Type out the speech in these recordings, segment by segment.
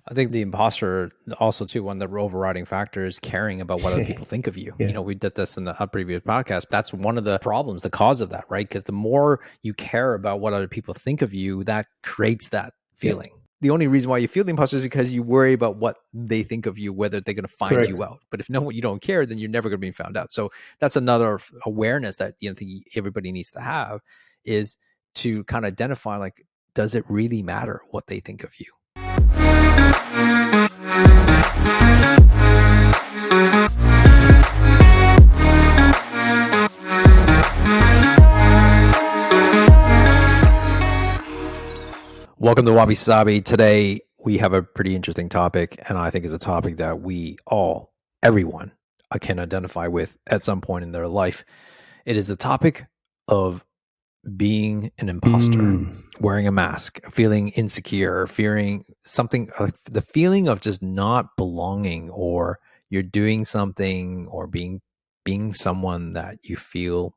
I think the imposter also too, one of the overriding factors is caring about what other people think of you. Yeah. We did this in a previous podcast. That's one of the problems, the cause of that, right? Because the more you care about what other people think of you, that creates that feeling. Yep. The only reason why you feel the imposter is because you worry about what they think of you, whether they're going to find Correct. You out. But if you don't care, then you're never going to be found out. So that's another awareness that I think everybody needs to have, is to kind of identify, like, does it really matter what they think of you? Welcome to Wabi Sabi. Today we have a pretty interesting topic, and I think it's a topic that everyone can identify with at some point in their life. It is the topic of being an imposter, wearing a mask, feeling insecure, fearing something, the feeling of just not belonging, or you're doing something or being someone that you feel,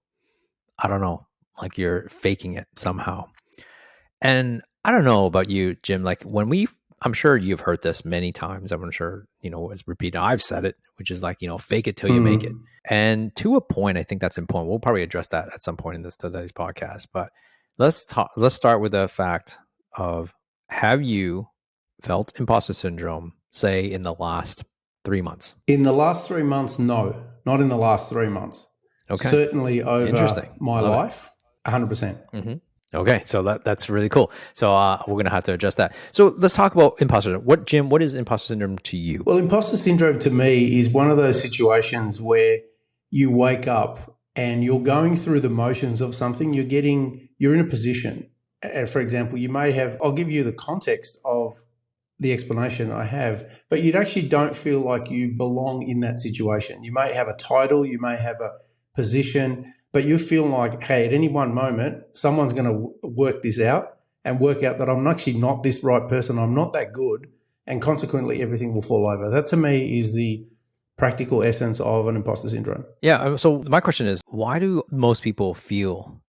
I don't know, like you're faking it somehow. And I don't know about you, Jim, like I'm sure you've heard this many times. I'm sure, it's repeated. I've said it, which is like, fake it till you make it. And to a point, I think that's important. We'll probably address that at some point in today's podcast. But let's start with the fact of, have you felt imposter syndrome, say, in the last 3 months? In the last 3 months, no. Not in the last 3 months. Okay. Certainly over my life, 100%. Mm-hmm. Okay, so that's really cool. So we're going to have to adjust that. So let's talk about imposter syndrome. Jim, what is imposter syndrome to you? Well, imposter syndrome to me is one of those situations where you wake up and you're going through the motions of something. You're in a position. For example, you may have, I'll give you the context of the explanation I have, but you actually don't feel like you belong in that situation. You may have a title, you may have a position, but you feel like, hey, at any one moment, someone's going to work this out and work out that I'm actually not this right person, I'm not that good, and consequently everything will fall over. That to me is the practical essence of an imposter syndrome. Yeah, so my question is, why do most people feel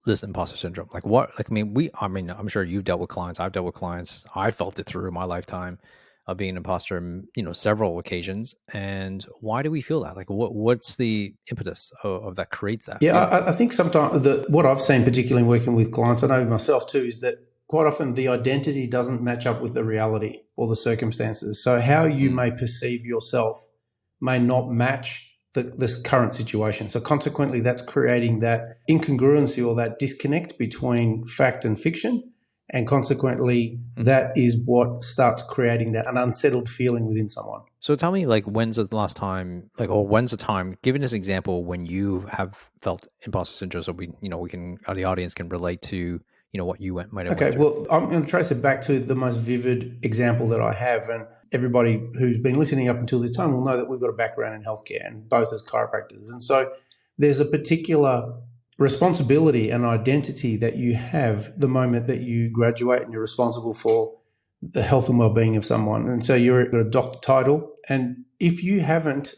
this imposter syndrome? Like what? Like, I'm sure you've dealt with clients, I've dealt with clients, I felt it through my lifetime of being an imposter, several occasions. And why do we feel that? Like, what's the impetus of that creates that? Yeah, I think sometimes what I've seen, particularly working with clients, I know myself too, is that quite often the identity doesn't match up with the reality or the circumstances. So how you may perceive yourself may not match this current situation. So consequently, that's creating that incongruency or that disconnect between fact and fiction. And consequently, that is what starts creating an unsettled feeling within someone. So tell me, like, when's the last time, when's the time, give us an example when you have felt imposter syndrome, so the audience can relate to, what you might have went through. Well, I'm going to trace it back to the most vivid example that I have. And everybody who's been listening up until this time will know that we've got a background in healthcare, and both as chiropractors. And so there's a particular responsibility and identity that you have the moment that you graduate, and you're responsible for the health and well-being of someone. And so you're a doctor title. And if you haven't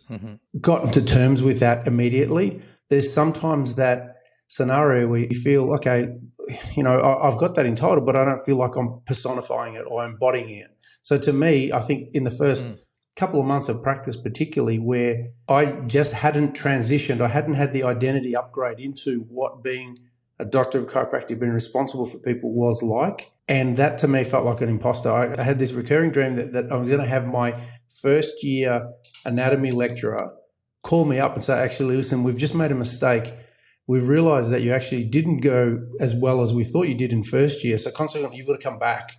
gotten to terms with that immediately, there's sometimes that scenario where you feel, okay, I've got that entitled, but I don't feel like I'm personifying it or embodying it. So to me, I think in the first couple of months of practice, particularly where I just hadn't transitioned, I hadn't had the identity upgrade into what being a doctor of chiropractic, being responsible for people was like. And that to me felt like an imposter. I had this recurring dream that I was going to have my first year anatomy lecturer call me up and say, actually, listen, we've just made a mistake. We've realized that you actually didn't go as well as we thought you did in first year. So consequently, you've got to come back.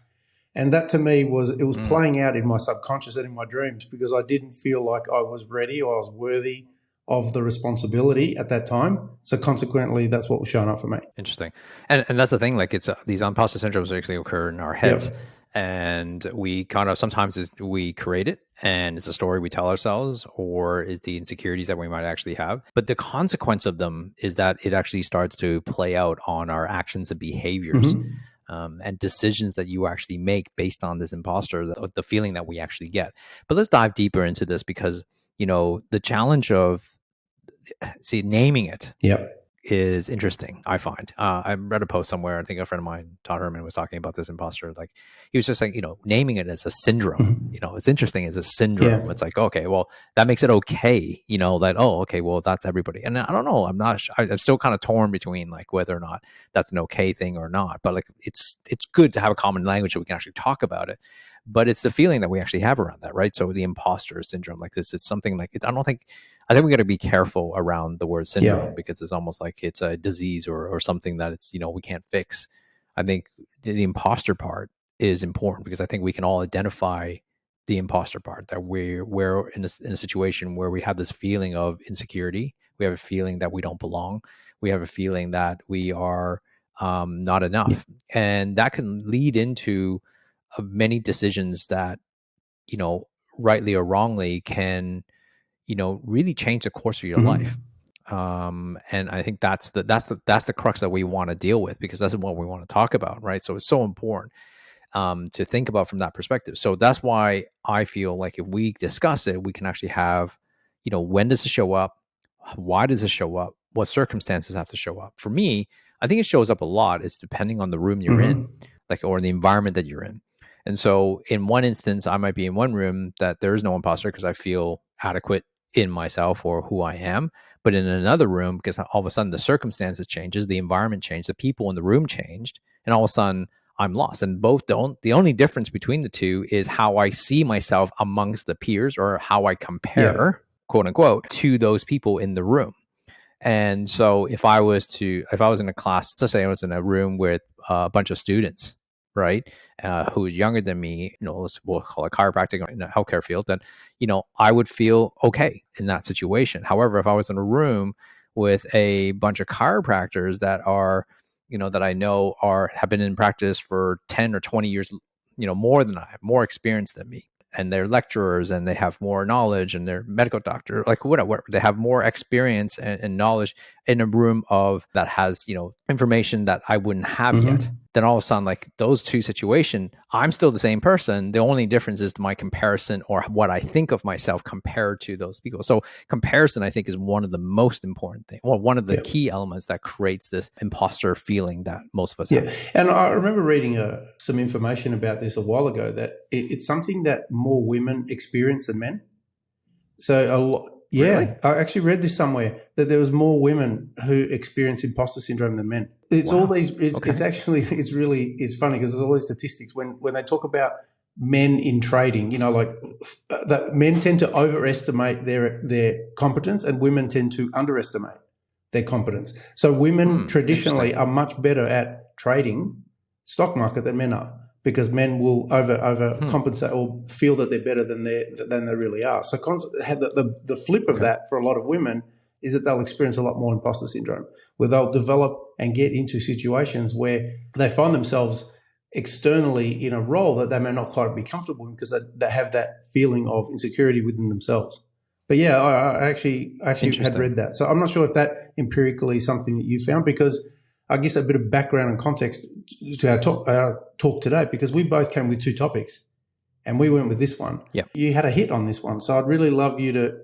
And that to me was playing out in my subconscious and in my dreams, because I didn't feel like I was ready or I was worthy of the responsibility at that time. So consequently, that's what was showing up for me. Interesting. And that's the thing, like it's these imposter syndromes actually occur in our heads. Yep. And we kind of sometimes we create it, and it's a story we tell ourselves, or it's the insecurities that we might actually have. But the consequence of them is that it actually starts to play out on our actions and behaviors. And decisions that you actually make based on this imposter, the feeling that we actually get. But let's dive deeper into this, because, the challenge of, naming it is interesting, I find. I read a post somewhere, I think a friend of mine, Todd Herman, was talking about this imposter. Like, he was just like, naming it as a syndrome. Mhm. It's interesting as a Yeah. syndrome. It's like, okay, well, that makes it okay, that, oh, okay, well, that's everybody. And I don't know, I'm not I'm still kind of torn between like whether or not that's an okay thing or not. But like, it's good to have a common language so we can actually talk about it. But it's the feeling that we actually have around that, right? So the imposter syndrome, like this, it's something like I think we got to be careful around the word Yeah. syndrome, because it's almost like it's a disease or something that it's, we can't fix. I think the imposter part is important, because I think we can all identify the imposter part, that we're in a situation where we have this feeling of insecurity. We have a feeling that we don't belong. We have a feeling that we are not Yeah. enough. And that can lead into many decisions that, rightly or wrongly, can, really change the course of your life. Mhm. And I think that's the crux that we want to deal with, because that's what we want to talk about, right? So it's so important to think about from that perspective. So that's why I feel like if we discuss it, we can actually have, when does it show up? Why does it show up? What circumstances have to show up? For me, I think it shows up a lot. It's depending on the room you're in, Mhm. like, or the environment that you're in. And so in one instance, I might be in one room that there is no imposter because I feel adequate in myself or who I am. But in another room, because all of a sudden the circumstances changes, the environment changed, the people in the room changed, and all of a sudden I'm lost. And both don't. The only difference between the two is how I see myself amongst the peers, or how I Yeah. compare, quote unquote, to those people in the room. And so if I was in a class, let's say I was in a room with a bunch of students, right, who is younger than me, we'll call it chiropractic in the healthcare field, then, I would feel okay in that situation. However, if I was in a room with a bunch of chiropractors that are, that I know have been in practice for 10 or 20 years, more than I have, more experience than me, and they're lecturers and they have more knowledge, and they're medical doctor, like whatever, they have more experience and knowledge in a room of that has, information that I wouldn't have yet. Mhm. Then all of a sudden, like, those two situations, I'm still the same person. The only difference is my comparison, or what I think of myself compared to those people. So comparison, I think, is one of the most important things, well, one of the Yeah. key elements that creates this imposter feeling that most of us Yeah, have. and I remember reading some information about this a while ago, that it's something that more women experience than men. So Really? yeah, I actually read this somewhere, that there was more women who experience imposter syndrome than men. It's all Wow. these. It's Okay. actually it's funny, because there's all these statistics when they talk about men in trading. Like that men tend to overestimate their competence, and women tend to underestimate their competence. So women traditionally Interesting. are much better at trading stock market than men are, because men will overcompensate or feel that they're better than they really are. So have the flip of Okay. that for a lot of women is that they'll experience a lot more imposter syndrome, where they'll develop and get into situations where they find themselves externally in a role that they may not quite be comfortable in, because they have that feeling of insecurity within themselves. But yeah, I actually had read Interesting. that. So I'm not sure if that empirically is something that you found, because I guess a bit of background and context to our talk today, because we both came with two topics and we went with this one. Yeah. You had a hit on this one. So I'd really love you to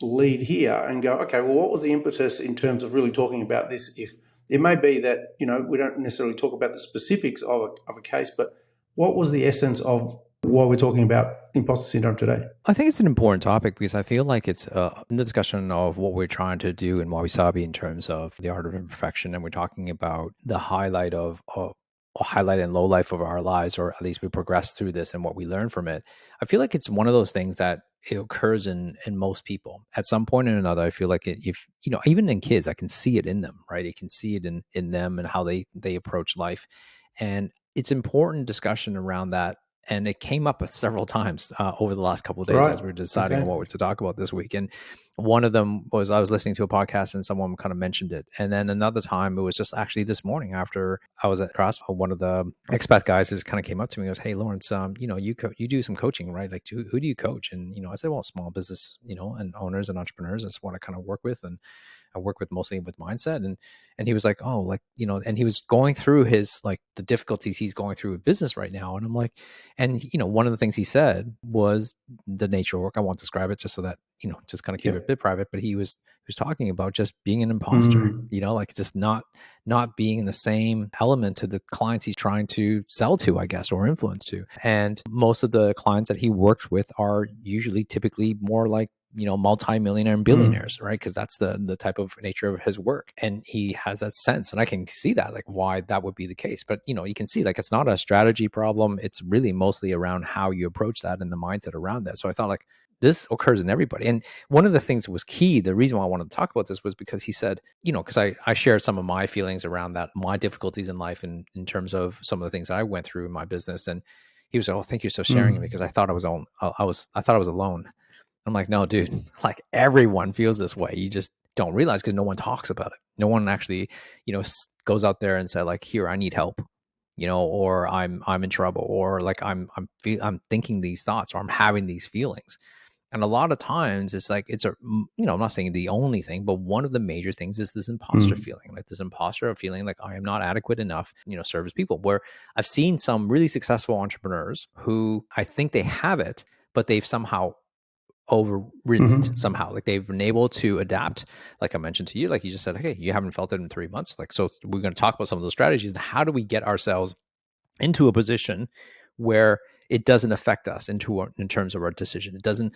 lead here and go, okay, well, what was the impetus in terms of really talking about this? If it may be that, we don't necessarily talk about the specifics of a case, but what was the essence of why we're talking about imposter syndrome today? I think it's an important topic, because I feel like it's in the discussion of what we're trying to do in Wabi Sabi in terms of the art of imperfection, and we're talking about the highlight of a highlight and low life of our lives, or at least we progress through this and what we learn from it. I feel like it's one of those things that it occurs in most people at some point or another. I feel like if even in kids, I can see it in them, right? I can see it in them and how they approach life, and it's important discussion around that. And it came up several times over the last couple of days Right. as we were deciding on Okay. what we're to talk about this week. And one of them was, I was listening to a podcast and someone kind of mentioned it. And then another time, it was just actually this morning after I was at CrossFit, one of the expat guys just kind of came up to me and goes, "Hey, Laurence, you do some coaching, right? Like, who do you coach?" And, I said, "Well, small business, and owners and entrepreneurs. That's what I kind of work with." And I work with mostly with mindset. And he was like, oh, like, and he was going through his, like, the difficulties he's going through with business right now. And I'm like, and one of the things he said was the nature of work. I won't describe it just so that, just kind of keep it a bit private, but he was talking about just being an imposter, like just not being in the same element to the clients he's trying to sell to, I guess, or influence to. And most of the clients that he works with are usually typically more like, multi-millionaire and billionaires, right? Because that's the type of nature of his work. And he has that sense. And I can see that, like, why that would be the case. But, you can see, like, it's not a strategy problem. It's really mostly around how you approach that and the mindset around that. So I thought, like, this occurs in everybody. And one of the things that was key, the reason why I wanted to talk about this was because he said, because I shared some of my feelings around that, my difficulties in life in terms of some of the things that I went through in my business. And he was like, oh, thank you for sharing it, because I thought I was alone. I'm like, no, dude, like, everyone feels this way. You just don't realize because no one talks about it. No one actually, goes out there and say, like, here, I need help, or I'm in trouble, or like I'm thinking these thoughts, or I'm having these feelings. And a lot of times it's like, I'm not saying the only thing, but one of the major things is this imposter feeling, like this imposter feeling like I am not adequate enough, service people. Where I've seen some really successful entrepreneurs who I think they have it, but they've somehow overridden it somehow. Like, they've been able to adapt, like I mentioned to you, like you just said, okay, you haven't felt it in 3 months. Like, so we're going to talk about some of those strategies. How do we get ourselves into a position where it doesn't affect us in terms of our decision? It doesn't,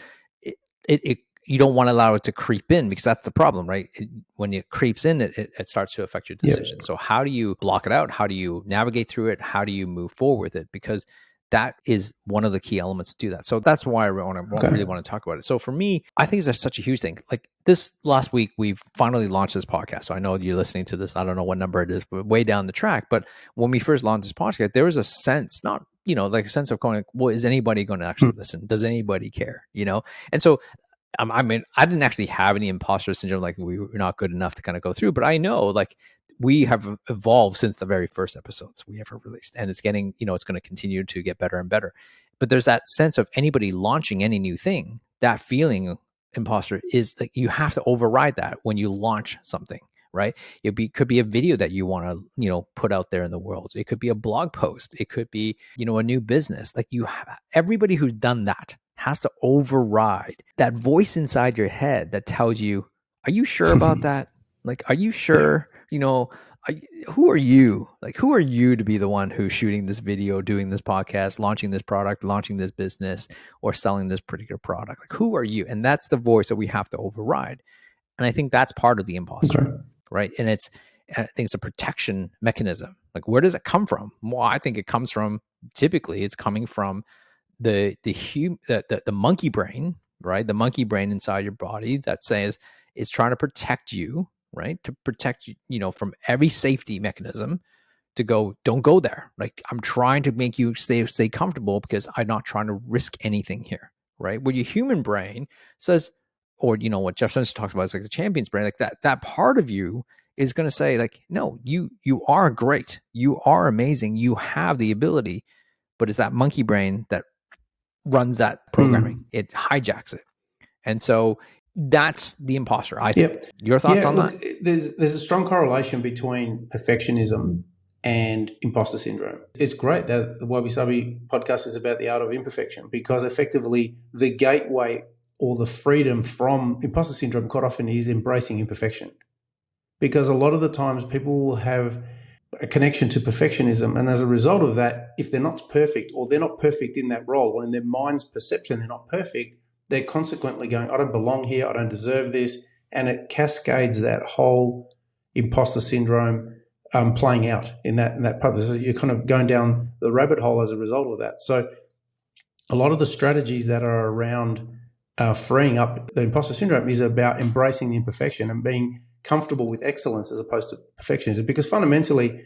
you don't want to allow it to creep in, because that's the problem, right? When it creeps in, it starts to affect your decision. So how do you block it out? How do you navigate through it? How do you move forward with it? Because that is one of the key elements to do that. So that's why I really want to talk about it. So for me, I think it's such a huge thing. Like, this last week, we've finally launched this podcast. So I know you're listening to this. I don't know what number it is, but way down the track. But when we first launched this podcast, there was a sense, not, like a sense of going, well, is anybody going to actually listen? Does anybody care? And so, I mean, I didn't actually have any imposter syndrome, like we were not good enough to kind of go through, but I know, like, we have evolved since the very first episodes we ever released, and it's getting, it's going to continue to get better and better. But there's that sense of anybody launching any new thing, that feeling imposter is like, you have to override that when you launch something, right? Could be a video that you want to, put out there in the world. It could be a blog post. It could be, a new business. Like, everybody who's done that has to override that voice inside your head that tells you, are you sure about that? Like, are you sure? Who are you? Like, who are you to be the one who's shooting this video, doing this podcast, launching this product, launching this business, or selling this particular product? Like, who are you? And that's the voice that we have to override. And I think that's part of the imposter, right? And I think it's a protection mechanism. Like, where does it come from? Well, I think it comes from, typically it's coming from the monkey brain, right? The monkey brain inside your body that says it's trying to protect you, right? To protect you, from every safety mechanism, to go, don't go there. Like, I'm trying to make you stay comfortable because I'm not trying to risk anything here, right? Where your human brain says, or what Jeff Spencer talks about is like the champion's brain, like that part of you is going to say, like, no, you are great, you are amazing, you have the ability, but it's that monkey brain that runs that programming. It hijacks it. And so that's the imposter, I think. Your thoughts on that? There's a strong correlation between perfectionism and imposter syndrome. It's great that the Wabi Sabi podcast is about the art of imperfection, because effectively the gateway or the freedom from imposter syndrome quite often is embracing imperfection. Because a lot of the times people will have a connection to perfectionism, and as a result of that, if they're not perfect, or they're not perfect in that role, or in their mind's perception they're not perfect, they're consequently going, I don't belong here, I don't deserve this, and it cascades that whole imposter syndrome playing out in that purpose. So you're kind of going down the rabbit hole as a result of that. So a lot of the strategies that are around freeing up the imposter syndrome is about embracing the imperfection and being comfortable with excellence as opposed to perfectionism. Because fundamentally,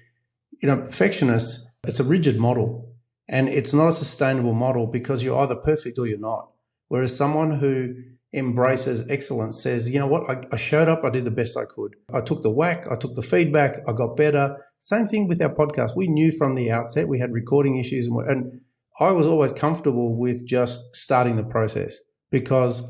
perfectionists, it's a rigid model, and it's not a sustainable model, because you're either perfect or you're not. Whereas someone who embraces excellence says, you know what, I showed up, I did the best I could. I took the whack, I took the feedback, I got better. Same thing with our podcast. We knew from the outset we had recording issues, and I was always comfortable with just starting the process, because,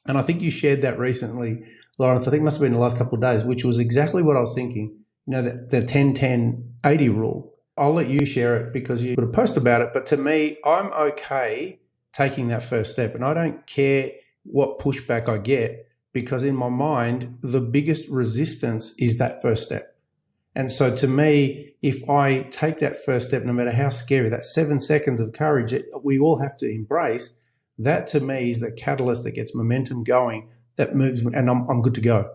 and I think you shared that recently, Laurence, I think it must have been the last couple of days, which was exactly what I was thinking. You know, the 10-10-80 rule. I'll let you share it because you put a post about it. But to me, I'm okay taking that first step. And I don't care what pushback I get, because in my mind, the biggest resistance is that first step. And so to me, if I take that first step, no matter how scary, that 7 seconds of courage that we all have to embrace, that to me is the catalyst that gets momentum going, that moves me, and I'm good to go.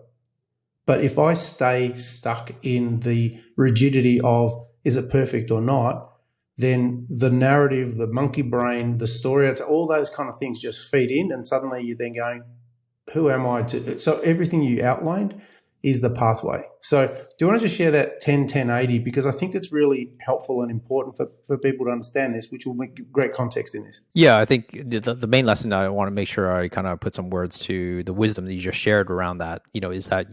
But if I stay stuck in the rigidity of, is it perfect or not, then the narrative, the monkey brain, the story, all those kind of things just feed in, and suddenly you're then going, who am I to? So everything you outlined is the pathway. So do you want to just share that 10-10-80? Because I think that's really helpful and important for people to understand this, which will make great context in this. Yeah, I think the main lesson that I want to make sure I kind of put some words to the wisdom that you just shared around that, is that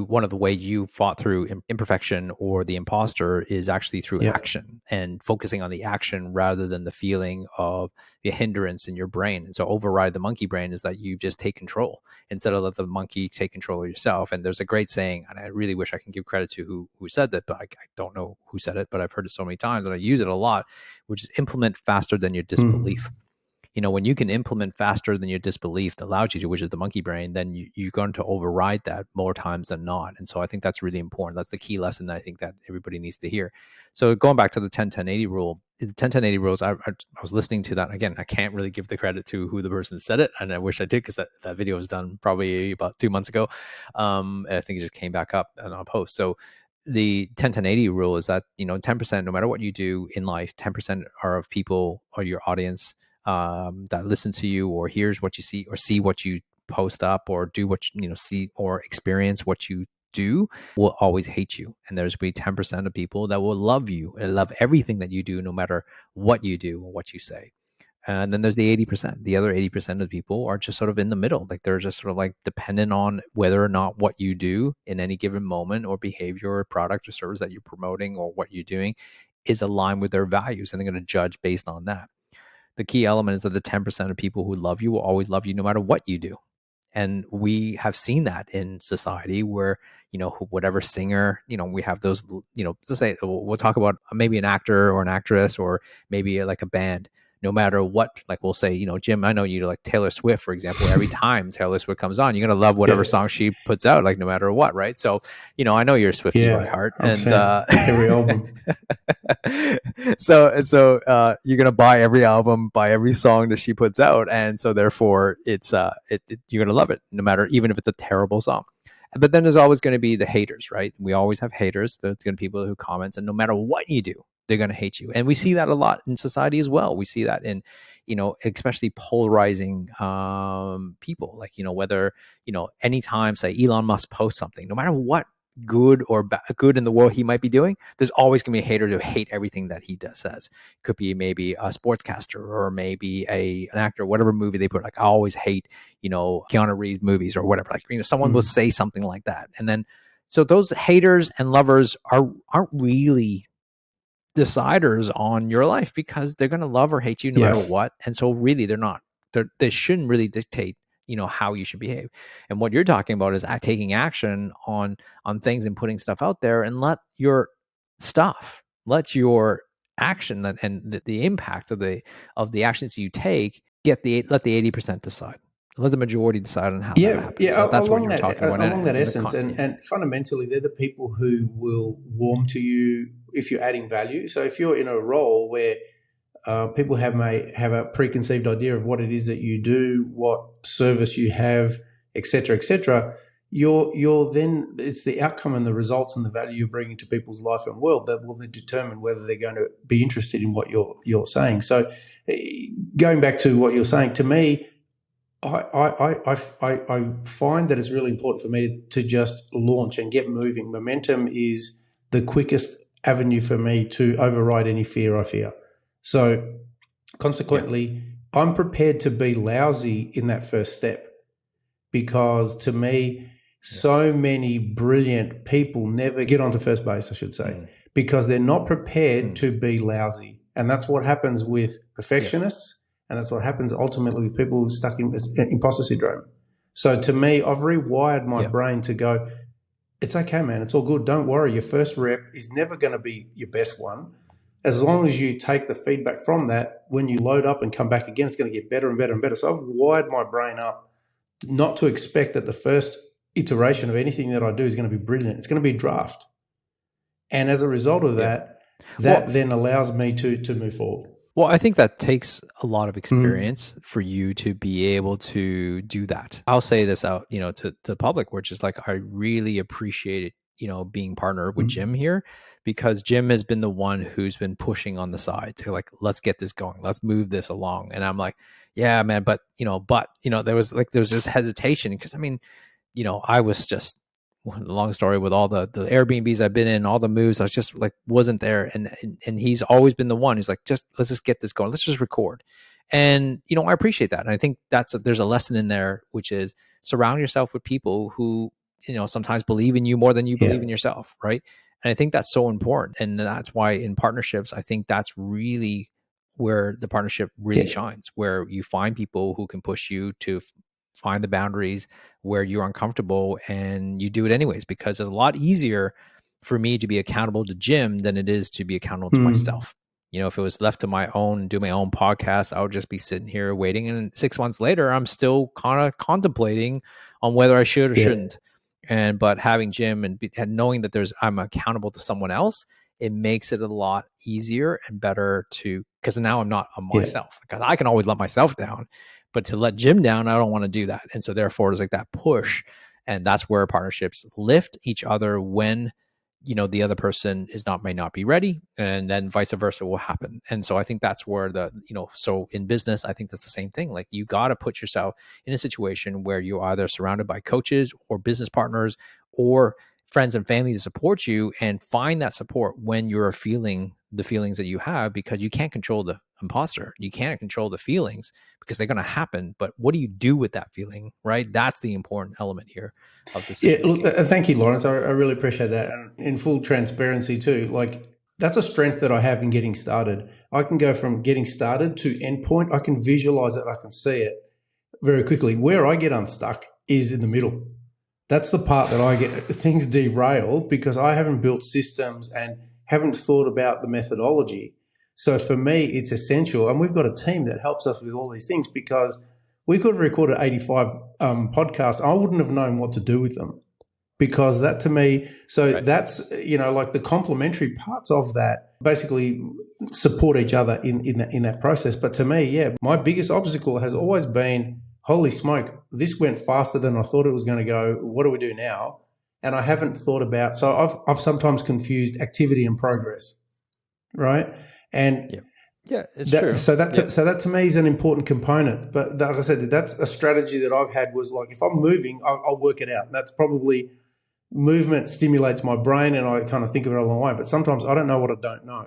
one of the ways you fought through imperfection or the imposter is actually through action, and focusing on the action rather than the feeling of the hindrance in your brain. And so override the monkey brain is that you just take control instead of let the monkey take control of yourself. And there's a great saying, and I really wish I can give credit to who said that, but I don't know who said it, but I've heard it so many times and I use it a lot, which is implement faster than your disbelief. When you can implement faster than your disbelief that allows you to, which is the monkey brain, then you're going to override that more times than not. And so I think that's really important. That's the key lesson that I think that everybody needs to hear. So going back to the 10-10-80 rule, the 10-10-80 rules, I was listening to that. Again, I can't really give the credit to who the person said it, and I wish I did, because that video was done probably about 2 months ago. And I think it just came back up on a post. So the 10-10-80 rule is that, 10%, no matter what you do in life, 10% are of people or your audience that listen to you or hears what you see or see what you post up or do what see or experience what you do, will always hate you. And there's be 10% of people that will love you and love everything that you do, no matter what you do or what you say. And then there's the 80%. The other 80% of people are just sort of in the middle. Like they're just sort of like dependent on whether or not what you do in any given moment or behavior or product or service that you're promoting or what you're doing is aligned with their values. And they're going to judge based on that. The key element is that the 10% of people who love you will always love you no matter what you do. And we have seen that in society where, whatever singer, we have those, let's say we'll talk about maybe an actor or an actress or maybe like a band. No matter what, like we'll say, Jim, I know you like Taylor Swift, for example. Every time Taylor Swift comes on, you're going to love whatever song she puts out, like no matter what, right? So, I know you're a Swiftie by heart. And every album. So you're going to buy every album, buy every song that she puts out. And so therefore it's you're going to love it, no matter, even if it's a terrible song. But then there's always going to be the haters, right? We always have haters. There's going to be people who comment, and no matter what you do, they're going to hate you. And we see that a lot in society as well. We see that in, especially polarizing people, like, whether, anytime, say, Elon Musk posts something, no matter what good or good in the world he might be doing, there's always going to be a hater to hate everything that he says. Could be maybe a sportscaster or maybe an actor, whatever movie they put. Like, I always hate, Keanu Reeves movies or whatever. Like, someone will say something like that. And then, so those haters and lovers aren't really deciders on your life, because they're going to love or hate you no matter what. And so really they shouldn't really dictate, how you should behave. And what you're talking about is taking action on things and putting stuff out there, and let your action and the impact of the actions you take let the 80% decide. Let the majority decide on how that happens. So that's what you're talking about. Along that essence, and fundamentally, they're the people who will warm to you if you're adding value. So if you're in a role where people may have a preconceived idea of what it is that you do, what service you have, et cetera, you're then, it's the outcome and the results and the value you're bringing to people's life and world that will then determine whether they're going to be interested in what you're saying. So going back to what you're saying, to me, I find that it's really important for me to just launch and get moving. Momentum is the quickest avenue for me to override any fear I fear. So consequently, I'm prepared to be lousy in that first step, because to me, so many brilliant people never get onto first base, I should say, because they're not prepared to be lousy. And that's what happens with perfectionists. And that's what happens ultimately with people stuck in imposter syndrome. So to me, I've rewired my Yeah. brain to go, it's okay, man. It's all good. Don't worry. Your first rep is never going to be your best one. As long as you take the feedback from that, when you load up and come back again, it's going to get better and better and better. So I've wired my brain up not to expect that the first iteration of anything that I do is going to be brilliant. It's going to be draft. And as a result of Yeah. that, Well, then allows me to move forward. Well, I think that takes a lot of experience for you to be able to do that. I'll say this out, to the public, which is like, I really appreciate it, being partnered with Jim here, because Jim has been the one who's been pushing on the side to like, let's get this going, let's move this along. And I'm like, yeah, man, there was this hesitation because I was just, long story with all the Airbnbs I've been in, all the moves, I was just like, wasn't there. And he's always been the one who's like, let's just get this going. Let's just record. And, I appreciate that. And I think there's a lesson in there, which is surround yourself with people who, sometimes believe in you more than you believe in yourself. Right. And I think that's so important. And that's why in partnerships, I think that's really where the partnership really shines, where you find people who can push you to find the boundaries where you're uncomfortable, and you do it anyways, because it's a lot easier for me to be accountable to Jim than it is to be accountable to myself. If it was left to my own, do my own podcast, I would just be sitting here waiting. And 6 months later, I'm still kind of contemplating on whether I should or shouldn't. But having Jim and knowing that I'm accountable to someone else, it makes it a lot easier and better because now I'm not on myself. Because I can always let myself down, but to let Jim down, I don't want to do that. And so therefore there's like that push, and that's where partnerships lift each other when, the other person may not be ready, and then vice versa will happen. And so I think that's where so in business, I think that's the same thing. Like, you got to put yourself in a situation where you're either surrounded by coaches or business partners or friends and family to support you, and find that support when you're feeling the feelings that you have, because you can't control the imposter. You can't control the feelings because they're going to happen. But what do you do with that feeling, right? That's the important element here of decision making. Thank you, Laurence. I really appreciate that. And in full transparency too, like, that's a strength that I have in getting started. I can go from getting started to endpoint. I can visualize it. I can see it very quickly. Where I get unstuck is in the middle. That's the part that I get things derailed because I haven't built systems and haven't thought about the methodology. So for me, it's essential. And we've got a team that helps us with all these things, because we could have recorded 85 podcasts. I wouldn't have known what to do with them, because that to me, that's, like the complementary parts of that basically support each other in that process. But to me, my biggest obstacle has always been, holy smoke, this went faster than I thought it was going to go. What do we do now? And I haven't thought about, so I've sometimes confused activity and progress, right? And it's true. So that to me is an important component. But like I said, that's a strategy that I've had, was like, if I'm moving, I'll work it out. That's probably, movement stimulates my brain, and I kind of think of it along the way. But sometimes I don't know what I don't know,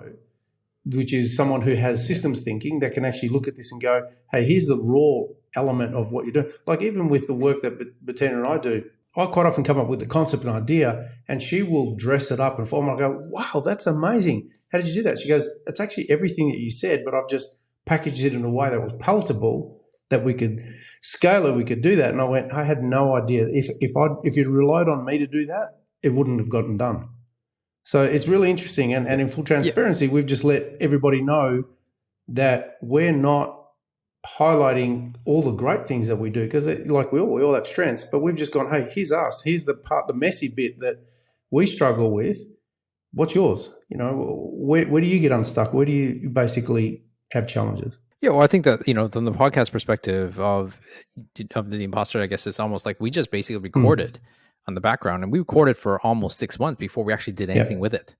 which is someone who has systems thinking that can actually look at this and go, hey, here's the raw element of what you're doing. Like, even with the work that Bettina and I do, I quite often come up with the concept and idea, and she will dress it up and form. I go, wow, that's amazing. How did you do that? She goes, it's actually everything that you said, but I've just packaged it in a way that was palatable, that we could scale it, we could do that. And I went, I had no idea. If you'd relied on me to do that, it wouldn't have gotten done. So it's really interesting. And in full transparency, we've just let everybody know that we're not highlighting all the great things that we do, because like we all have strengths, but we've just gone, hey, here's us. Here's the messy bit that we struggle with. What's yours? Where do you get unstuck? Where do you basically have challenges? Yeah, well, I think that, from the podcast perspective of the Imposter, I guess it's almost like we just basically recorded on the background, and we recorded for almost 6 months before we actually did anything with it.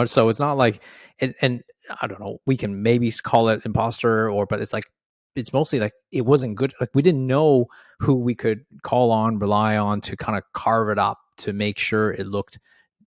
So it's not like, and I don't know, we can maybe call it imposter, but it's mostly like it wasn't good. Like, we didn't know who we could call on, rely on to kind of carve it up to make sure it looked,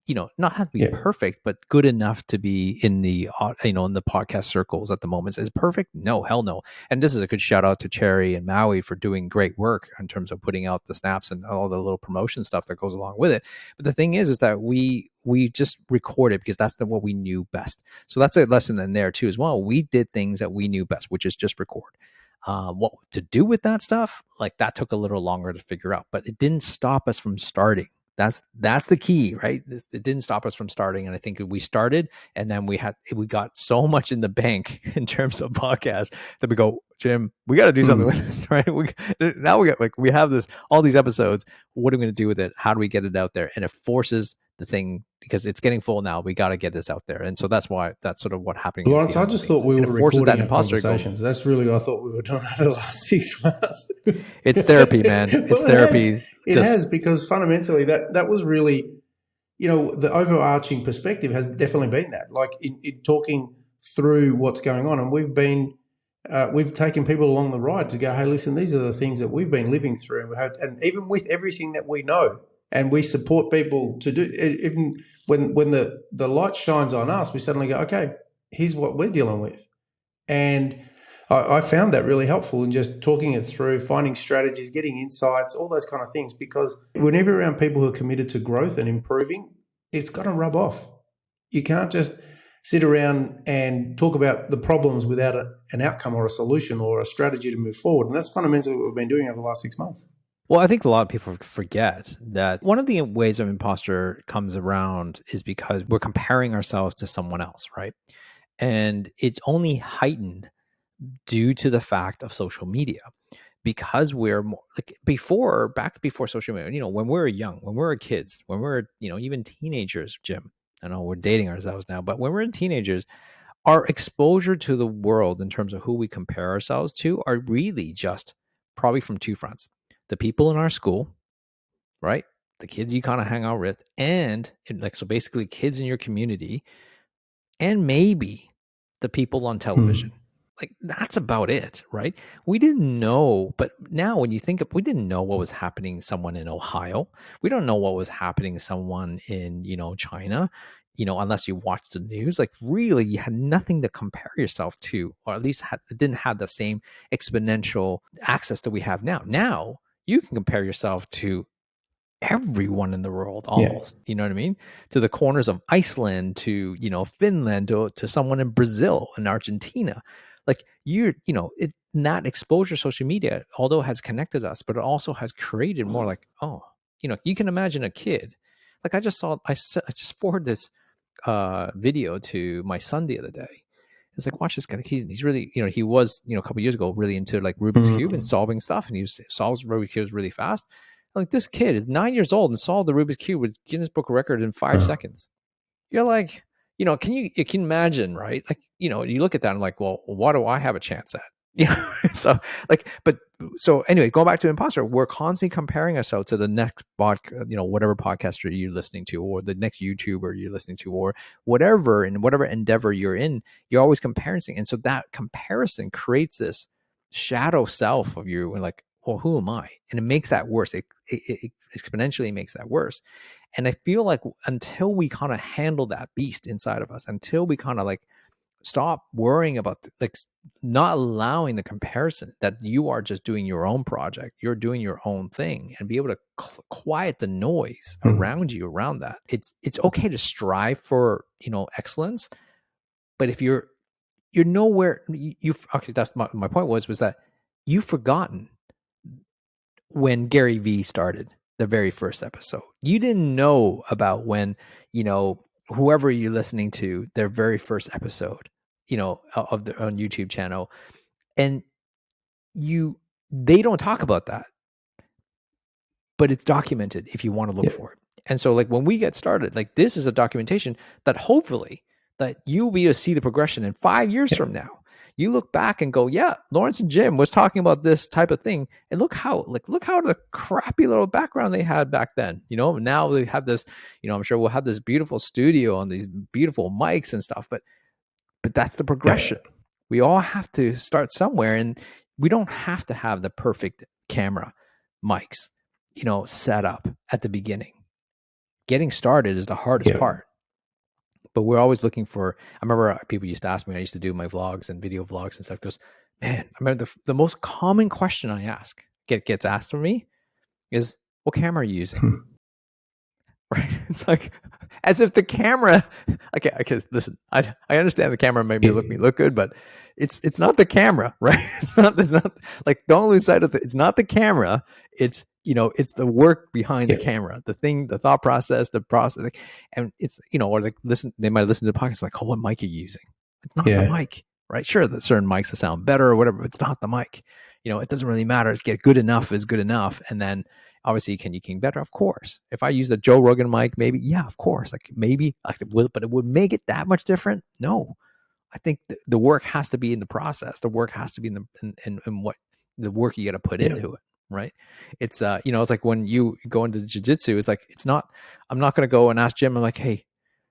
not have to be perfect, but good enough to be in the, in the podcast circles at the moment. Is perfect? No, hell no. And this is a good shout out to Cherry and Maui for doing great work in terms of putting out the snaps and all the little promotion stuff that goes along with it. But the thing is that we just recorded because that's what we knew best. So that's a lesson in there too as well. We did things that we knew best, which is just record. What to do with that stuff, like that took a little longer to figure out, but it didn't stop us from starting. That's the key, right? It didn't stop us from starting, and I think we started, and then we got so much in the bank in terms of podcasts that we go, Jim, we got to do something with this, right? Now we have this all these episodes. What are we going to do with it? How do we get it out there? And it forces the thing, because it's getting full now. We got to get this out there, and so that's sort of what happening Laurence, I behind the just scenes. thought we And were it forces that recording our imposter to go, conversations. That's really what I thought we were doing over the last 6 months. it's therapy, man. It's Well, therapy. It has, because fundamentally that was really, the overarching perspective has definitely been that, like in talking through what's going on. And we've taken people along the ride to go, hey, listen, these are the things that we've been living through. And even with everything that we know, and we support people to do, even when the light shines on us, we suddenly go, okay, here's what we're dealing with. And I found that really helpful in just talking it through, finding strategies, getting insights, all those kind of things. Because whenever you're around people who are committed to growth and improving, it's going to rub off. You can't just sit around and talk about the problems without an outcome or a solution or a strategy to move forward. And that's fundamentally what we've been doing over the last 6 months. Well, I think a lot of people forget that one of the ways an imposter comes around is because we're comparing ourselves to someone else, right? And it's only heightened due to the fact of social media, because we're more like back before social media, when we were young, when we were kids, when we were, even teenagers, Jim. I know we're dating ourselves now, but when we're teenagers, our exposure to the world in terms of who we compare ourselves to are really just probably from two fronts: the people in our school, right? The kids you kind of hang out with, and so basically kids in your community, and maybe the people on television. Like, that's about it, right? We didn't know, but now when you think of, we didn't know what was happening to someone in Ohio. We don't know what was happening to someone in, China, unless you watched the news. Like, really, you had nothing to compare yourself to, or at least it didn't have the same exponential access that we have now. Now you can compare yourself to everyone in the world almost, you know what I mean? To the corners of Iceland, to, Finland, to someone in Brazil and Argentina. Like, not exposure social media, although it has connected us, but it also has created more like, you can imagine a kid. Like, I just forwarded this video to my son the other day. It's like, watch this guy. He's really, he was, a couple of years ago, really into like Rubik's Cube and solving stuff. And solves Rubik's Cubes really fast. Like, this kid is 9 years old and solved the Rubik's Cube with Guinness Book of Record in 5 seconds. You're like, can you imagine, right? Like, you look at that and like, well, what do I have a chance at? So anyway, going back to imposter, we're constantly comparing ourselves to the next whatever podcaster you're listening to, or the next YouTuber you're listening to, or whatever endeavor you're in, you're always comparing. And so that comparison creates this shadow self of you, and like, well, who am I? And it makes that worse. It exponentially makes that worse. And I feel like until we kind of handle that beast inside of us, until we kind of like stop worrying about not allowing the comparison, that you are just doing your own project, you're doing your own thing, and be able to quiet the noise around you, around that. It's okay to strive for, excellence, but if you're nowhere, okay, that's my point was that you've forgotten when Gary Vee started the very first episode. You didn't know about when, whoever you're listening to, their very first episode, of their own YouTube channel. And they don't talk about that, but it's documented if you want to look for it. And so like when we get started, like this is a documentation that hopefully that you'll be able to see the progression in 5 years from now. You look back and go, yeah, Laurence and Jim was talking about this type of thing. And look how the crappy little background they had back then. Now they have this, I'm sure we'll have this beautiful studio on these beautiful mics and stuff, but that's the progression. We all have to start somewhere, and we don't have to have the perfect camera, mics, set up at the beginning. Getting started is the hardest part. But we're always looking for, I remember people used to ask me, I used to do my vlogs and video vlogs and stuff, goes, man, I remember the most common question I ask, gets asked of me is, what camera are you using? Right? It's like, As if the camera. Okay, because listen, I understand the camera made me look good, but it's not the camera, right? It's not like, don't lose sight of it. It's not the camera. It's, it's the work behind the Yeah. camera, the thought process, and it's, or like they might listen to the podcast like, oh, what mic are you using? It's not the Yeah. mic, right? Sure, that certain mics will sound better or whatever, but it's not the mic. It doesn't really matter. It's get good enough is good enough, and then obviously, can you king better? Of course. If I used a Joe Rogan mic, maybe, yeah, of course. Like maybe I will, but it would make it that much different? No. I think the work has to be in the process. The work has to be in what the work you got to put Yeah. into it, right? It's it's like when you go into jiu-jitsu, it's like, I'm not going to go and ask Jim, I'm like, hey,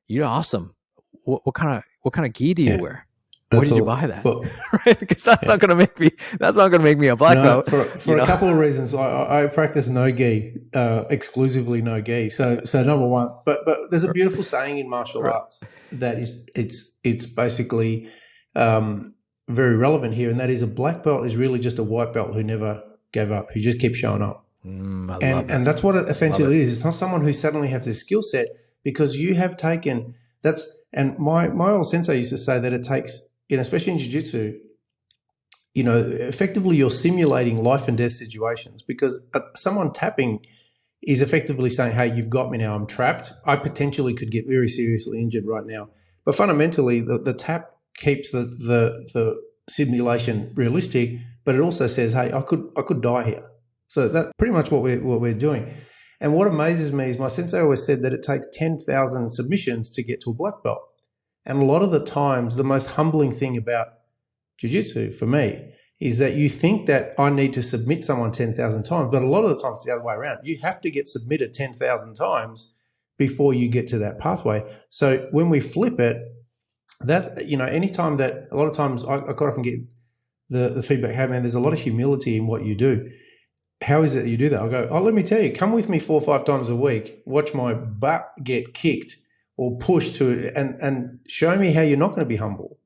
you're awesome. What kind of gi do you wear? Where did you buy that? Well, right? Because that's not going to make me a black belt. For a couple of reasons. I practice no gi, exclusively no gi. So number one, but there's a beautiful saying in martial arts that it's basically very relevant here, and that is a black belt is really just a white belt who never gave up, who just keeps showing up. And that's what it essentially is. It's not someone who suddenly has this skill set, because you have taken that's. And my old sensei used to say that it takes, especially in jiu-jitsu, effectively you're simulating life and death situations, because someone tapping is effectively saying, hey, you've got me now, I'm trapped. I potentially could get very seriously injured right now. But fundamentally, the tap keeps the simulation realistic, but it also says, hey, I could die here. So that's pretty much what we're doing. And what amazes me is my sensei always said that it takes 10,000 submissions to get to a black belt. And a lot of the times, the most humbling thing about jiu-jitsu for me is that you think that I need to submit someone 10,000 times, but a lot of the time it's the other way around. You have to get submitted 10,000 times before you get to that pathway. So when we flip it, that, anytime that, a lot of times I quite often get the feedback, hey man, there's a lot of humility in what you do. How is it that you do that? I'll go, let me tell you, come with me 4 or 5 times a week, watch my butt get kicked or pushed to it, and show me how you're not going to be humble.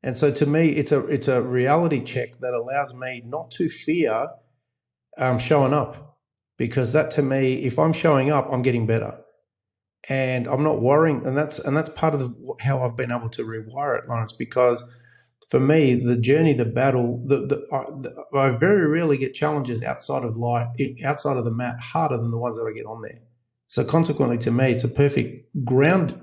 And so to me, it's a reality check that allows me not to fear showing up, because that, to me, if I'm showing up, I'm getting better, and I'm not worrying. And that's part of how I've been able to rewire it, Laurence, because for me, the journey, the battle, I very rarely get challenges outside of the mat harder than the ones that I get on there. So consequently, to me, it's a perfect ground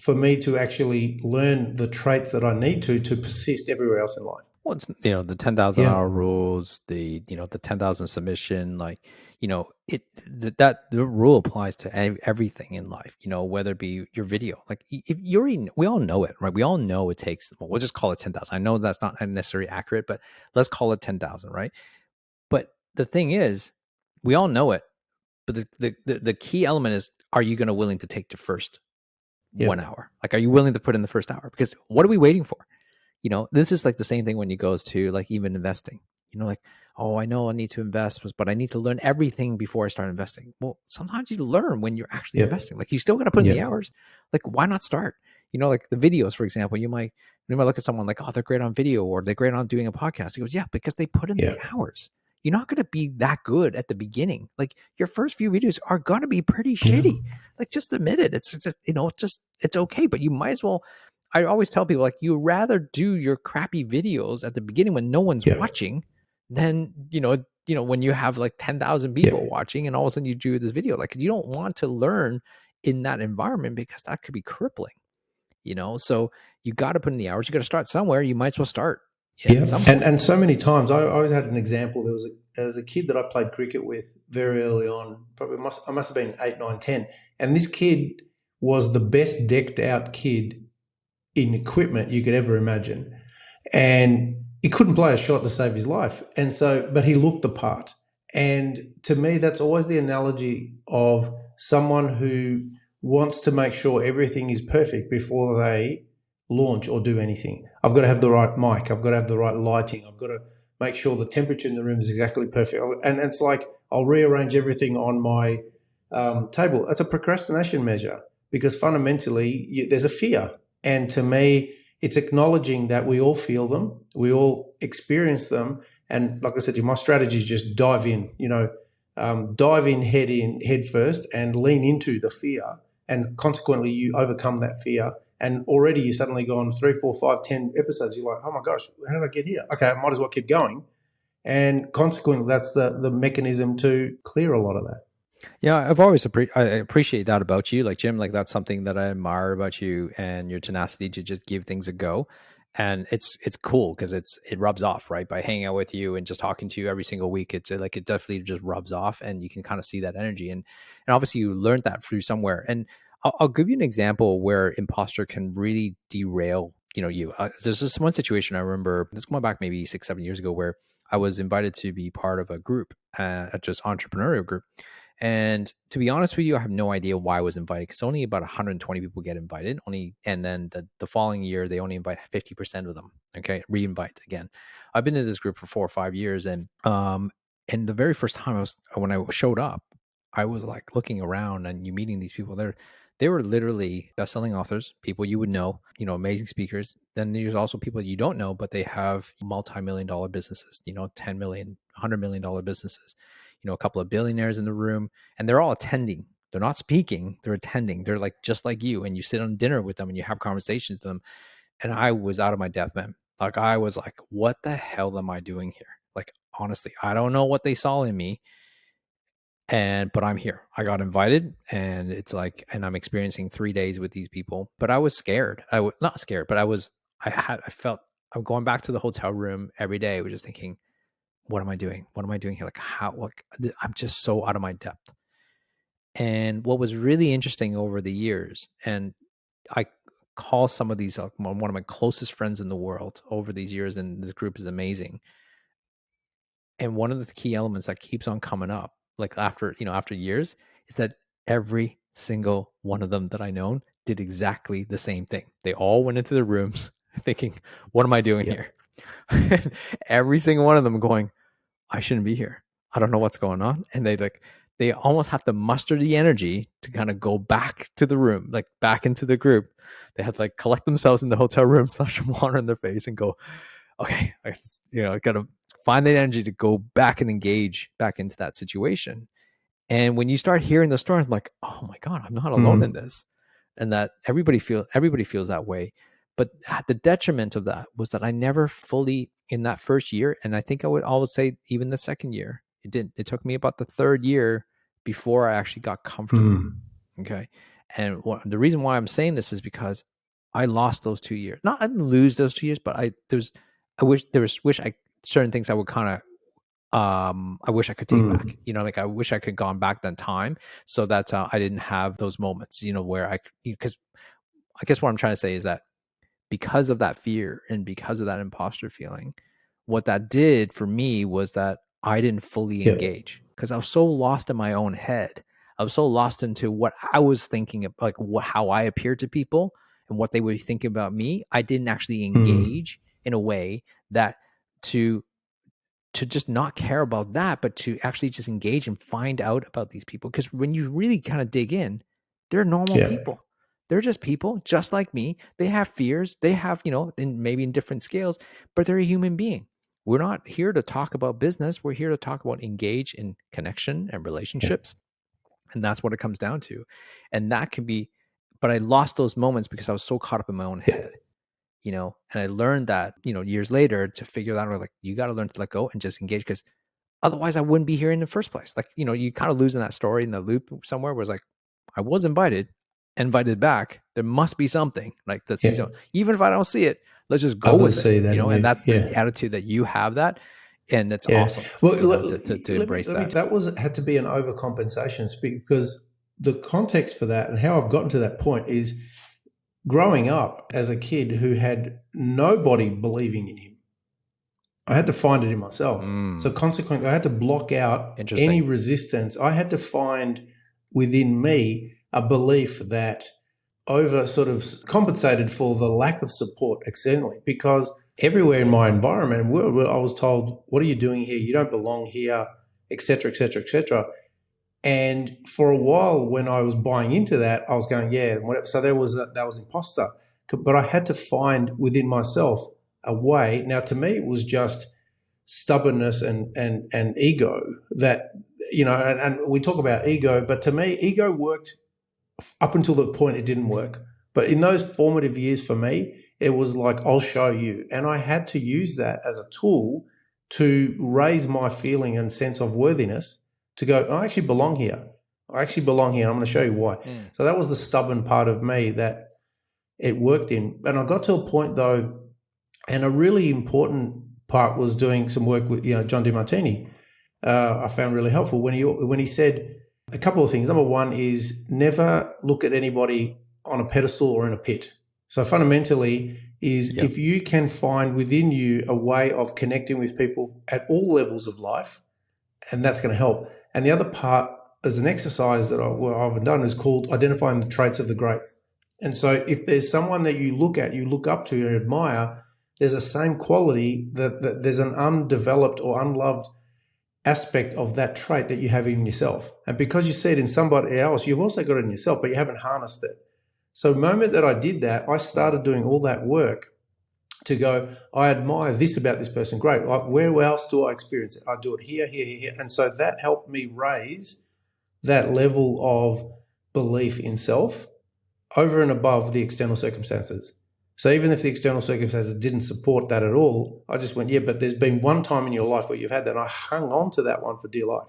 for me to actually learn the traits that I need to persist everywhere else in life. Well, it's, the 10,000 hour rules, the 10,000 submission, like, the rule applies to everything in life, whether it be your video, like if we all know it, right? We all know it takes, we'll just call it 10,000. I know that's not necessarily accurate, but let's call it 10,000, right? But the thing is, we all know it, but the key element is, are you going to willing to take the first 1 hour? Like, are you willing to put in the first hour? Because what are we waiting for? This is like the same thing when it goes to like even investing, like, oh, I know I need to invest, but I need to learn everything before I start investing. Well, sometimes you learn when you're actually investing. Like, you still got to put in the hours. Like, why not start? Like the videos, for example, you might look at someone like, oh, they're great on video, or they're great on doing a podcast. He goes, yeah, because they put in the hours. You're not going to be that good at the beginning. Like, your first few videos are going to be pretty shitty. Like, just admit it. It's just, it's okay, but you might as well. I always tell people, like, you rather do your crappy videos at the beginning when no one's watching than, when you have like 10,000 people watching and all of a sudden you do this video. Like, you don't want to learn in that environment, because that could be crippling, so you got to put in the hours. You got to start somewhere. You might as well start. And so many times I always had an example. There was a kid that I played cricket with very early on. Probably I must have been 8, 9, 10. And this kid was the best decked out kid in equipment you could ever imagine. And he couldn't play a shot to save his life. And so, but he looked the part. And to me, that's always the analogy of someone who wants to make sure everything is perfect before they launch or do anything. I've got to have the right mic. I've got to have the right lighting. I've got to make sure the temperature in the room is exactly perfect. And it's like, I'll rearrange everything on my table. That's a procrastination measure, because fundamentally there's a fear. And to me, it's acknowledging that we all feel them, we all experience them. And like I said to you, my strategy is just dive in, dive in head first and lean into the fear and consequently you overcome that fear. And already you suddenly gone 3, 4, 5, 10 episodes. You're like, oh my gosh, how did I get here? Okay, I might as well keep going. And consequently, that's the mechanism to clear a lot of that. Yeah, I appreciate that about you, like Jim. Like that's something that I admire about you and your tenacity to just give things a go. And it's cool because it rubs off, right? By hanging out with you and just talking to you every single week, it's like it definitely just rubs off, and you can kind of see that energy. And obviously you learned that through somewhere. And I'll give you an example where imposter can really derail, you. There's this one situation I remember. This going back maybe 6, 7 years ago, where I was invited to be part of a group, just entrepreneurial group. And to be honest with you, I have no idea why I was invited because only about 120 people get invited. And then the following year they only invite 50% of them. Okay, re-invite again. I've been in this group for 4 or 5 years, and the very first time when I showed up, I was like looking around and you meeting these people there. They were literally best-selling authors, people you would know, amazing speakers. Then there's also people you don't know, but they have multi-million dollar businesses, 10 million, $100 million businesses, a couple of billionaires in the room, and they're all attending. They're not speaking, they're attending. They're like just like you, and you sit on dinner with them and you have conversations with them. And I was out of my depth, man. Like I was like, what the hell am I doing here? Like honestly, I don't know what they saw in me. But I'm here. I got invited, and it's like, and I'm experiencing 3 days with these people. But I was scared. I was not scared, but I felt I'm going back to the hotel room every day. I was just thinking, what am I doing? What am I doing here? Like I'm just so out of my depth. And what was really interesting over the years, and I call some of these one of my closest friends in the world over these years, and this group is amazing. And one of the key elements that keeps on coming up, like after years, is that every single one of them that I known did exactly the same thing. They all went into their rooms thinking, what am I doing here? Every single one of them going, I shouldn't be here. I don't know what's going on. And they almost have to muster the energy to kind of go back to the room, like back into the group. They have to like collect themselves in the hotel room, slash water in their face and go, okay, I got to find that energy to go back and engage back into that situation. And when you start hearing the stories, I'm like, oh my God, I'm not alone in this. And that everybody feels that way. But the detriment of that was that I never fully, in that first year, and I think I would always say even the second year, it took me about the third year before I actually got comfortable. Okay. And the reason why I'm saying this is because I lost those 2 years. Not I didn't lose those 2 years, but I wish certain things I would kind of I wish I could take back, like I wish I could gone back that time so that I didn't have those moments, where because I guess what I'm trying to say is that because of that fear and because of that imposter feeling, what that did for me was that I didn't fully engage because I was so lost in my own head. I was so lost into what I was thinking of, like how I appeared to people and what they were thinking about me. I didn't actually engage in a way that to just not care about that, but to actually just engage and find out about these people. Because when you really kind of dig in, they're normal people. They're just people just like me. They have fears. They have, maybe in different scales, but they're a human being. We're not here to talk about business. We're here to talk about engage in connection and relationships. And that's what it comes down to. And that can be, but I lost those moments because I was so caught up in my own head. And I learned that, years later to figure that out, like, you got to learn to let go and just engage, because otherwise I wouldn't be here in the first place. Like, you kind of lose in that story in the loop somewhere where it's like, I was invited back. There must be something like that. Even if I don't see it, let's just go with it, and that's the attitude that you have that. And it's awesome to embrace that. That had to be an overcompensation, because the context for that and how I've gotten to that point is growing up as a kid who had nobody believing in him. I had to find it in myself. So consequently, I had to block out any resistance. I had to find within me a belief that over sort of compensated for the lack of support externally, because everywhere in my environment and world, I was told, what are you doing here? You don't belong here, et cetera, et cetera, et cetera. And for a while, when I was buying into that, I was going, yeah, whatever. So that was imposter. But I had to find within myself a way. Now, to me, it was just stubbornness and ego that, and we talk about ego, but to me, ego worked up until the point it didn't work. But in those formative years for me, it was like, I'll show you. And I had to use that as a tool to raise my feeling and sense of worthiness to go, I actually belong here. I actually belong here. And I'm going to show you why. So that was the stubborn part of me that it worked in. And I got to a point though, and a really important part was doing some work with John DeMartini. I found really helpful when he said a couple of things. Number one is never look at anybody on a pedestal or in a pit. So fundamentally is if you can find within you a way of connecting with people at all levels of life, and that's going to help. And the other part as an exercise that I've done is called identifying the traits of the greats. And so if there's someone that you look up to and admire, there's a same quality that there's an undeveloped or unloved aspect of that trait that you have in yourself. And because you see it in somebody else, you've also got it in yourself, but you haven't harnessed it. So the moment that I did that, I started doing all that work to go, I admire this about this person. Great. Where else do I experience it? I do it here, here, here. And so that helped me raise that level of belief in self over and above the external circumstances. So even if the external circumstances didn't support that at all, I just went, but there's been one time in your life where you've had that. And I hung on to that one for dear life.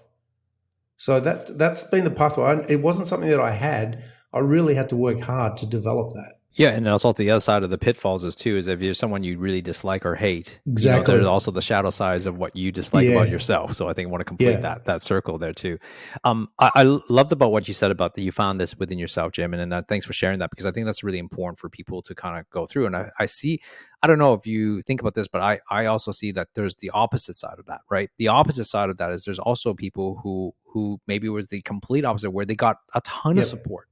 So that's been the pathway. It wasn't something that I had. I really had to work hard to develop that. Yeah, and also the other side of the pitfalls is if you're someone you really dislike or hate, exactly, there's also the shadow sides of what you dislike about yourself. So I think I want to complete that circle there too. I loved about what you said about that you found this within yourself, Jim, and thanks for sharing that, because I think that's really important for people to kind of go through. And I see, I don't know if you think about this, but I also see that there's the opposite side of that, right? The opposite side of that is there's also people who maybe was the complete opposite, where they got a ton of support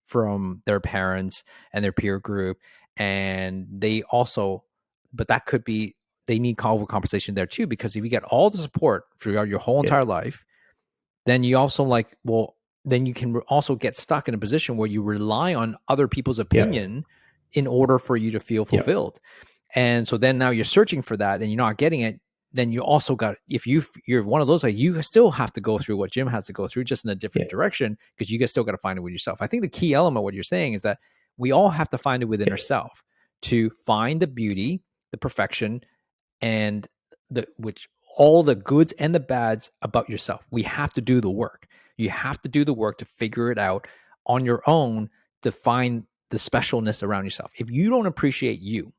from their parents and their peer group, and they also, but that could be, they need overcompensation there too, because if you get all the support throughout your whole entire life, then you also then you can also get stuck in a position where you rely on other people's opinion in order for you to feel fulfilled. And so then now you're searching for that and you're not getting it. Then you also got, if you're one of those, you still have to go through what Jim has to go through, just in a different direction, because you still got to find it with yourself. I think the key element of what you're saying is that we all have to find it within ourselves to find the beauty, the perfection, and all the goods and the bads about yourself. We have to do the work. You have to do the work to figure it out on your own, to find the specialness around yourself. If you don't appreciate you,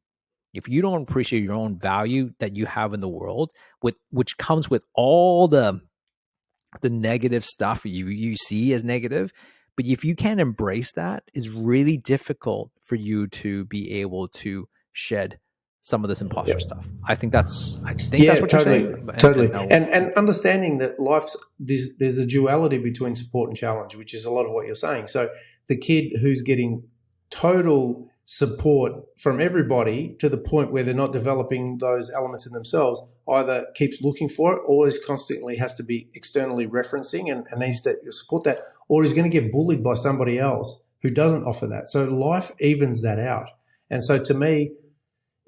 if you don't appreciate your own value that you have in the world, which comes with all the negative stuff you see as negative, but if you can't embrace that, it's really difficult for you to be able to shed some of this imposter stuff. I think that's what you're saying. Totally. And understanding that there's a duality between support and challenge, which is a lot of what you're saying. So the kid who's getting total support from everybody to the point where they're not developing those elements in themselves, either keeps looking for it, or is constantly has to be externally referencing and needs to support that, or is going to get bullied by somebody else who doesn't offer that. So life evens that out. And so to me,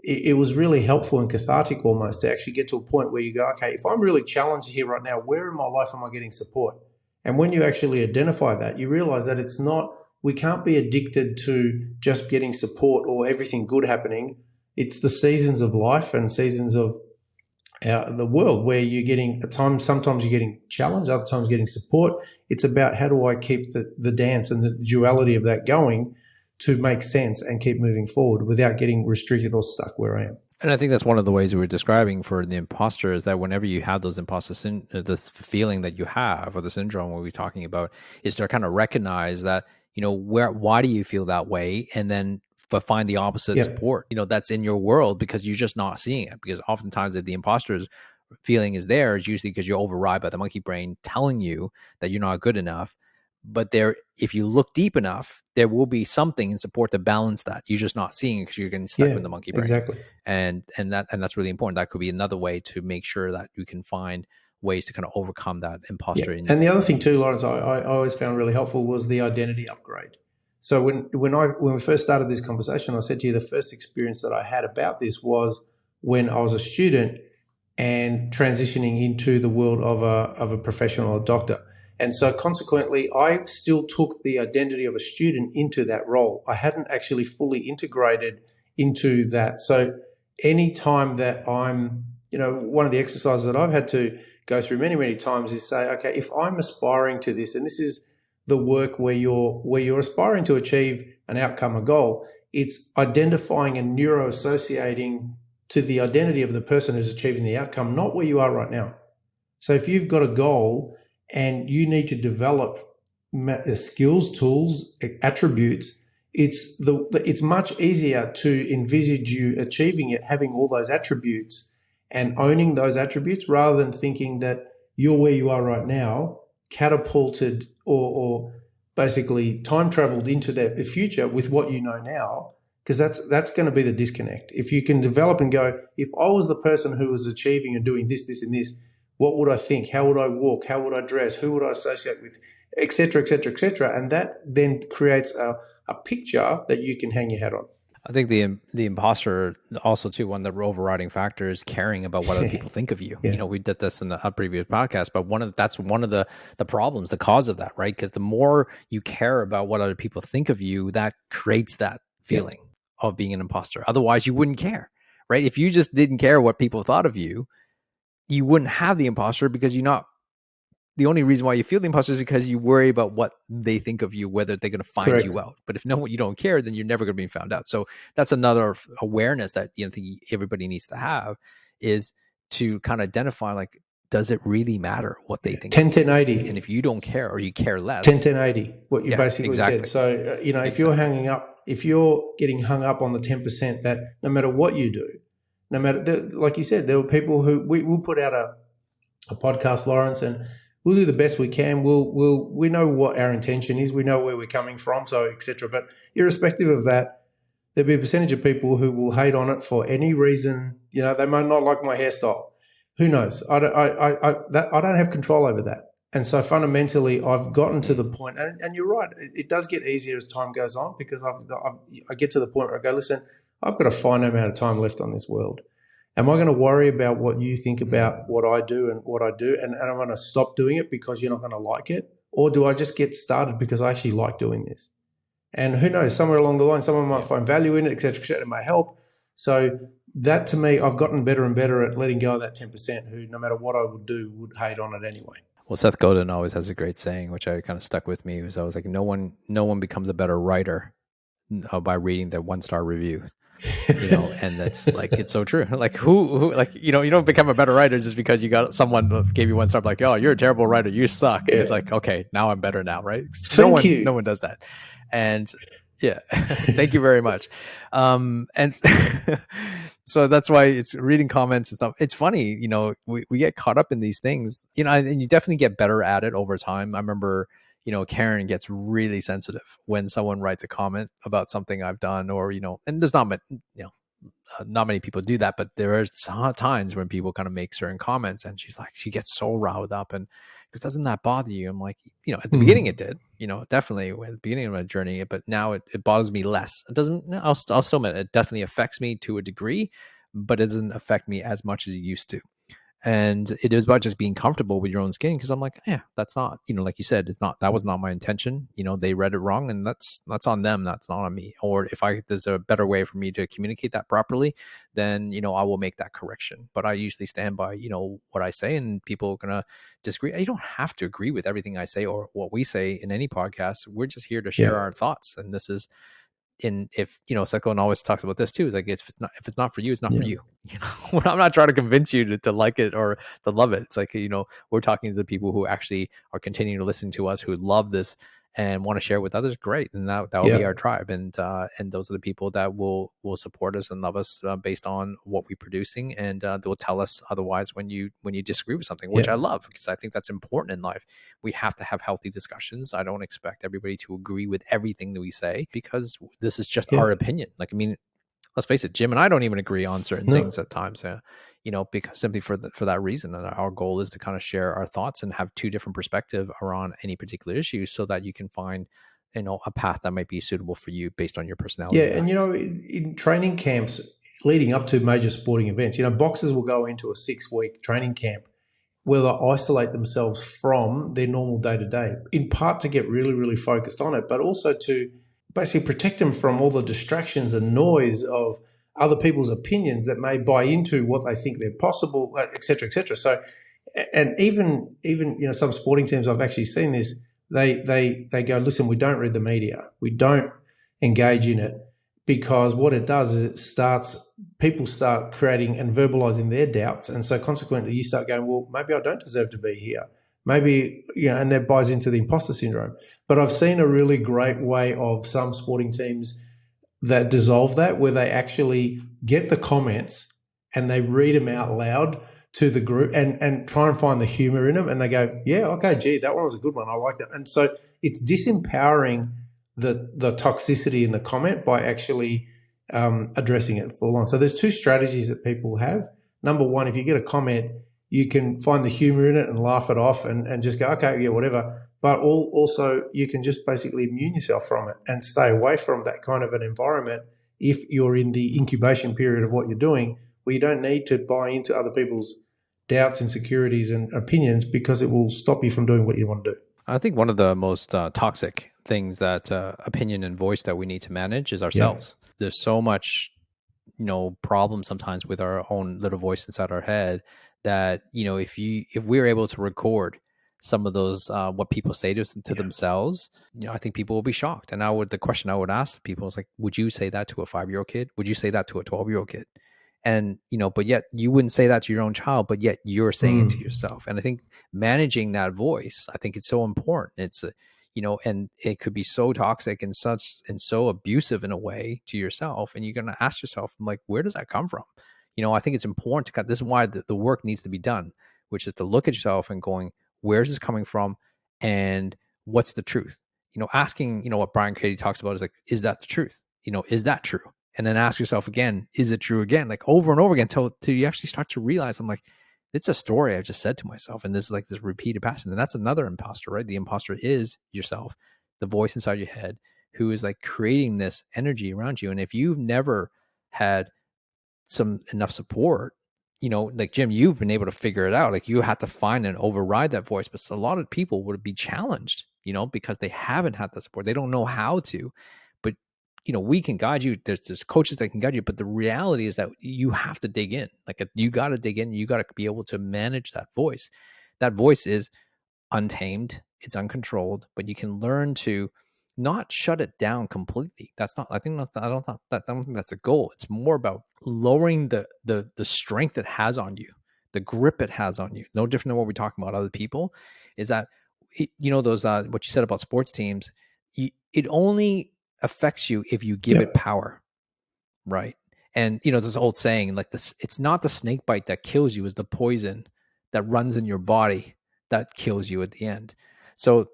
it was really helpful and cathartic almost to actually get to a point where you go, okay, if I'm really challenged here right now, where in my life am I getting support? And when you actually identify that, you realize that it's not, we can't be addicted to just getting support or everything good happening. It's the seasons of life and seasons of the world where you're getting sometimes you're getting challenged, other times getting support. It's about how do I keep the dance and the duality of that going to make sense and keep moving forward without getting restricted or stuck where I am. And I think that's one of the ways we're describing for the imposter, is that whenever you have those this feeling that you have, or the syndrome we're talking about, is to kind of recognize that, why do you feel that way? And then find the opposite support, that's in your world, because you're just not seeing it. Because oftentimes if the imposter's feeling is there, it's usually because you're override by the monkey brain telling you that you're not good enough. But if you look deep enough, there will be something in support to balance that. You're just not seeing it because you're getting stuck with the monkey brain. Exactly. And that's really important. That could be another way to make sure that you can find ways to kind of overcome that imposter. And the other thing too, Laurence, I always found really helpful was the identity upgrade. So when we first started this conversation, I said to you the first experience that I had about this was when I was a student and transitioning into the world of a professional, a doctor. And so consequently, I still took the identity of a student into that role. I hadn't actually fully integrated into that. So any time that I'm, one of the exercises that I've had to go through many, many times is say, okay, if I'm aspiring to this, and this is the work where you're aspiring to achieve an outcome, a goal, it's identifying and neuroassociating to the identity of the person who's achieving the outcome, not where you are right now. So if you've got a goal and you need to develop skills, tools, attributes, it's much easier to envisage you achieving it, having all those attributes and owning those attributes, rather than thinking that you're where you are right now, catapulted or basically time traveled into the future with what you know now, because that's going to be the disconnect. If you can develop and go, if I was the person who was achieving and doing this, this, and this, what would I think? How would I walk? How would I dress? Who would I associate with? Et cetera, et cetera, et cetera. And that then creates a picture that you can hang your hat on. I think the imposter also too, one of the overriding factors, caring about what other people think of you. Yeah. We did this in a previous podcast, but that's one of the problems, the cause of that, right? Because the more you care about what other people think of you, that creates that feeling of being an imposter. Otherwise, you wouldn't care, right? If you just didn't care what people thought of you, you wouldn't have the imposter, because you're not. The only reason why you feel the imposter is because you worry about what they think of you, whether they're going to find Correct. you out. But if you don't care, then you're never going to be found out. So that's another awareness that I think everybody needs to have, is to kind of identify, like, does it really matter what they think? 10-10-80. And if you don't care, or you care less, 10-10-80, what you basically exactly. said. So if you're getting hung up on the 10%, that no matter what you do, no matter, like you said, there were people who we'll put out a podcast, Laurence, and we'll do the best we can. We know what our intention is. We know where we're coming from, so et cetera. But irrespective of that, there'll be a percentage of people who will hate on it for any reason. They might not like my hairstyle. Who knows? I don't have control over that. And so fundamentally, I've gotten to the point, and you're right, it does get easier as time goes on, because I get to the point where I go, listen, I've got a finite amount of time left on this world. Am I going to worry about what you think about what I do and what I do, and I'm going to stop doing it because you're not going to like it? Or do I just get started because I actually like doing this? And who knows, somewhere along the line, someone might find value in it, et cetera, it might help. So that, to me, I've gotten better and better at letting go of that 10% who, no matter what I would do, would hate on it anyway. Well, Seth Godin always has a great saying, which I kind of stuck with me. Was I was like, no one becomes a better writer by reading their 1-star review. And that's like, it's so true. Like who like, you don't become a better writer just because you got someone gave you 1 star, like, oh, you're a terrible writer, you suck. Yeah. It's like, okay, now I'm better now, right? No one does that. And yeah, thank you very much. And so that's why it's reading comments and stuff. It's funny, we get caught up in these things, and you definitely get better at it over time. I remember, Karen gets really sensitive when someone writes a comment about something I've done, or, and there's not many people do that, but there are times when people kind of make certain comments, and she gets so riled up, and goes, doesn't that bother you? I'm like, at the beginning it did, definitely at the beginning of my journey, but now it bothers me less. It doesn't, I'll still admit it definitely affects me to a degree, but it doesn't affect me as much as it used to. And it is about just being comfortable with your own skin, because I'm like, that's not, like you said, that was not my intention. They read it wrong, and that's on them. That's not on me. Or if there's a better way for me to communicate that properly, then, I will make that correction. But I usually stand by, what I say, and people are going to disagree. You don't have to agree with everything I say or what we say in any podcast. We're just here to share our thoughts. And this is, if Seth Godin always talks about this too, is like, if it's not for you, it's not for you. I'm not trying to convince you to like it or to love it. It's like, we're talking to the people who actually are continuing to listen to us, who love this and want to share with others. Great. And that will be our tribe. And those are the people that will support us and love us based on what we're producing. And they will tell us otherwise when you disagree with something, which I love, because I think that's important in life. We have to have healthy discussions. I don't expect everybody to agree with everything that we say, because this is just our opinion. Like, I mean, let's face it, Jim and I don't even agree on certain things at times, because simply for that reason. And our goal is to kind of share our thoughts and have two different perspectives around any particular issue, so that you can find, a path that might be suitable for you based on your personality. Yeah. And, in training camps leading up to major sporting events, boxers will go into a 6-week training camp, where they isolate themselves from their normal day-to-day, in part to get really, really focused on it, but also to basically protect them from all the distractions and noise of other people's opinions that may buy into what they think they're possible, et cetera, et cetera. So, and even some sporting teams, I've actually seen this, they go, listen, we don't read the media. We don't engage in it, because what it does is people start creating and verbalizing their doubts. And so consequently you start going, well, maybe I don't deserve to be here. Maybe, and that buys into the imposter syndrome. But I've seen a really great way of some sporting teams that dissolve that, where they actually get the comments and they read them out loud to the group and try and find the humor in them. And they go, yeah, okay, gee, that one was a good one. I like that. And so it's disempowering the toxicity in the comment by actually addressing it full on. So there's two strategies that people have. Number one, if you get a comment, you can find the humor in it and laugh it off and just go, okay, yeah, whatever. But also you can just basically immune yourself from it and stay away from that kind of an environment if you're in the incubation period of what you're doing, where you don't need to buy into other people's doubts, insecurities and opinions, because it will stop you from doing what you want to do. I think one of the most toxic things that opinion and voice that we need to manage is ourselves. Yeah. There's so much, problem sometimes with our own little voice inside our head that, if we're able to record some of those, what people say to themselves, I think people will be shocked. And the question I would ask people is like, would you say that to a 5-year-old kid? Would you say that to a 12-year-old kid? And, but yet you wouldn't say that to your own child, but yet you're saying it to yourself. And I think managing that voice, I think it's so important. It's, and it could be so toxic and so abusive in a way to yourself. And you're going to ask yourself, like, where does that come from? I think it's important to cut. This is why the work needs to be done, which is to look at yourself and going, where's this coming from? And what's the truth? Asking, what Brian Katie talks about is like, is that the truth? Is that true? And then ask yourself again, is it true again? Like over and over again till you actually start to realize, I'm like, it's a story I've just said to myself. And this is like this repeated pattern. And that's another imposter, right? The imposter is yourself, the voice inside your head who is like creating this energy around you. And if you've never had enough support, like Jim, you've been able to figure it out. Like you had to find and override that voice. But a lot of people would be challenged, because they haven't had the support. They don't know how to. But we can guide you. There's coaches that can guide you, but the reality is that you have to dig in. Like you got to dig in. You got to be able to manage that voice. That voice is untamed. It's uncontrolled, but you can learn to not shut it down completely. That's not. I don't think that's the goal. It's more about lowering the strength it has on you, the grip it has on you. No different than what we're talking about other people. Is that those what you said about sports teams? It only affects you if you give it power, right? And this old saying, like this, it's not the snake bite that kills you, is the poison that runs in your body that kills you at the end. So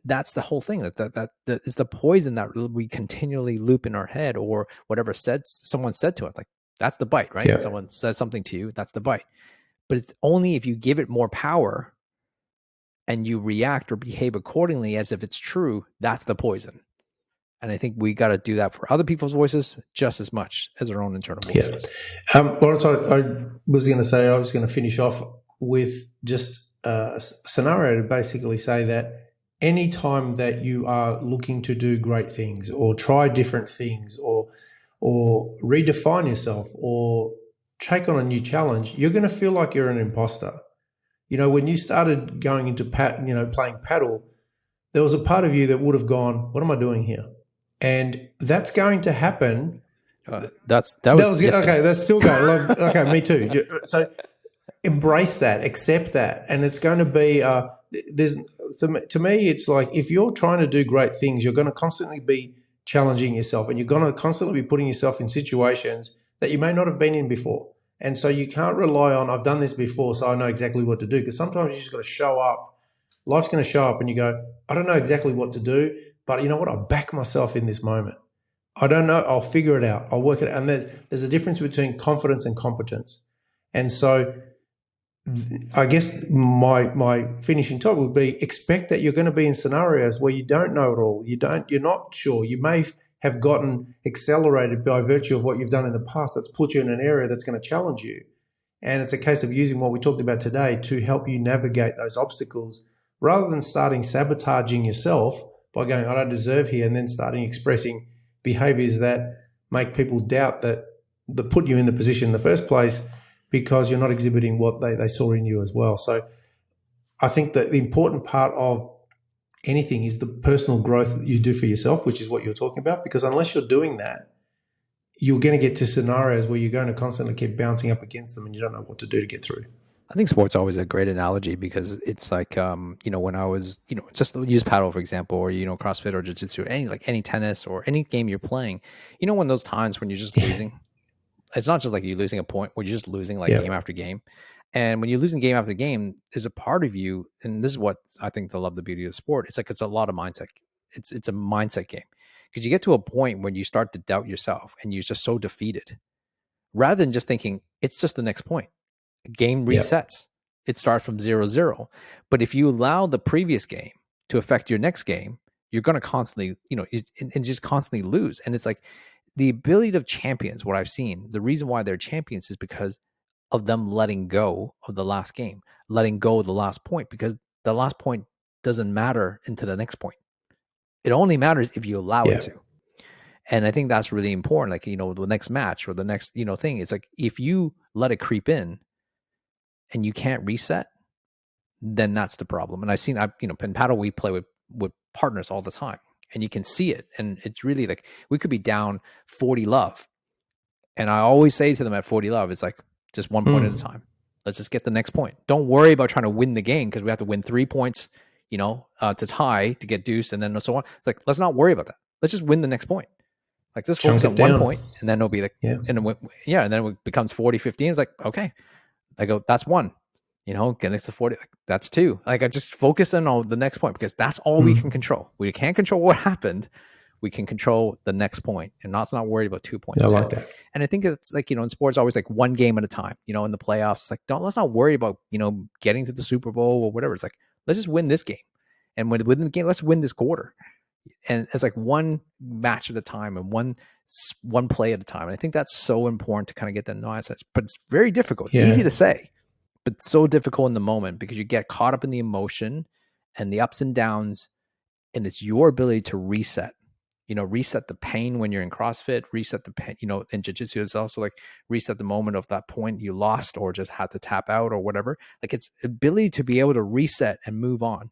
that's the whole thing, that is the poison that we continually loop in our head, or whatever someone said to us, like that's the bite, right? Someone says something to you, that's the bite. But it's only if you give it more power and you react or behave accordingly as if it's true, that's the poison. And I think we got to do that for other people's voices just as much as our own internal voices. Laurence, I was going to finish off with just a scenario to basically say that any time that you are looking to do great things or try different things or redefine yourself or take on a new challenge, you're going to feel like you're an imposter. When you started going into playing paddle, there was a part of you that would have gone, what am I doing here? And that's going to happen. That was okay. That's still going. Okay, me too. So embrace that, accept that, and it's going to be. To me, it's like if you're trying to do great things, you're going to constantly be challenging yourself, and you're going to constantly be putting yourself in situations that you may not have been in before. And so you can't rely on, I've done this before, so I know exactly what to do. Because sometimes you just got to show up. Life's going to show up, and you go, I don't know exactly what to do. But you know what? I'll back myself in this moment. I don't know. I'll figure it out. I'll work it out. And there's a difference between confidence and competence. And so I guess my finishing topic would be, expect that you're going to be in scenarios where you don't know it all. You're not sure. You may have gotten accelerated by virtue of what you've done in the past that's put you in an area that's going to challenge you. And it's a case of using what we talked about today to help you navigate those obstacles rather than starting sabotaging yourself by going, I don't deserve here, and then starting expressing behaviors that make people doubt that put you in the position in the first place because you're not exhibiting what they saw in you as well. So I think that the important part of anything is the personal growth that you do for yourself, which is what you're talking about, because unless you're doing that, you're going to get to scenarios where you're going to constantly keep bouncing up against them and you don't know what to do to get through. I think sports always a great analogy because it's like, when I was, just use paddle, for example, or, CrossFit or jiu-jitsu, any tennis or any game you're playing, when those times when you're just losing, it's not just like you're losing a point where you're just losing game after game. And when you're losing game after game, there's a part of you, and this is what I think the love, the beauty of the sport. It's like, it's a lot of mindset. It's a mindset game because you get to a point when you start to doubt yourself and you're just so defeated rather than just thinking it's just the next point. Game resets. It starts from 0-0. But if you allow the previous game to affect your next game, you're going to constantly, and just constantly lose. And it's like the ability of champions, what I've seen, the reason why they're champions is because of them letting go of the last game, letting go of the last point, because the last point doesn't matter into the next point. It only matters if you allow it to. And I think that's really important. Like, the next match or the next, thing, it's like, if you let it creep in and you can't reset, then that's the problem. And I've seen, in paddle, we play with partners all the time and you can see it. And it's really like, we could be down 40 love. And I always say to them at 40 love, it's like just one point at a time. Let's just get the next point. Don't worry about trying to win the game because we have to win 3 points, to tie, to get deuced, and then so on. It's like, let's not worry about that. Let's just win the next point. Like, just focus on 1 point, and then it'll be like, and then it becomes 40, 15. It's like, okay. I go, that's 1. Get next to 40. Like, that's 2. Like, I just focus on the next point because that's all we can control. We can't control what happened. We can control the next point and not worried about 2 points. I like that. And I think it's like, in sports, always like one game at a time, in the playoffs. It's like, let's not worry about, getting to the Super Bowl or whatever. It's like, let's just win this game. And when within the game, let's win this quarter. And it's like one match at a time and one play at a time. And I think that's so important to kind of get that mindset. But it's very difficult. It's easy to say, but so difficult in the moment because you get caught up in the emotion and the ups and downs. And it's your ability to reset. Reset the pain when you're in CrossFit, reset the pain, in jiu-jitsu is also like reset the moment of that point you lost or just had to tap out or whatever. Like, it's ability to be able to reset and move on.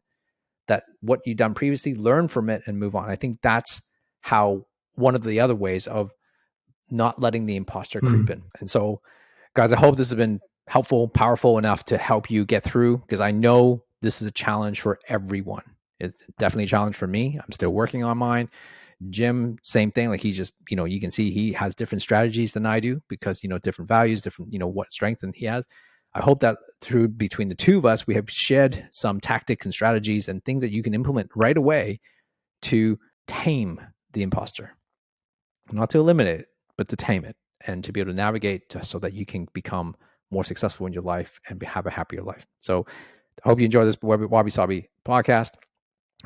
That what you've done previously, learn from it and move on. I think that's how one of the other ways of not letting the imposter creep in. And so, guys, I hope this has been helpful, powerful enough to help you get through, because I know this is a challenge for everyone. It's definitely a challenge for me. I'm still working on mine. Jim, same thing. Like, he just, you can see he has different strategies than I do because, different values, different, what strength and he has. I hope that between the two of us, we have shared some tactics and strategies and things that you can implement right away to tame the imposter. Not to eliminate it, but to tame it and to be able to navigate so that you can become more successful in your life and have a happier life. So I hope you enjoy this Wabi Sabi podcast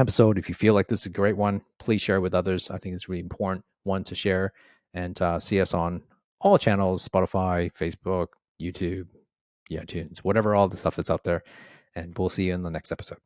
episode. If you feel like this is a great one, please share it with others. I think it's really important, one, to share, and see us on all channels, Spotify, Facebook, YouTube, iTunes, whatever, all the stuff that's out there. And we'll see you in the next episode.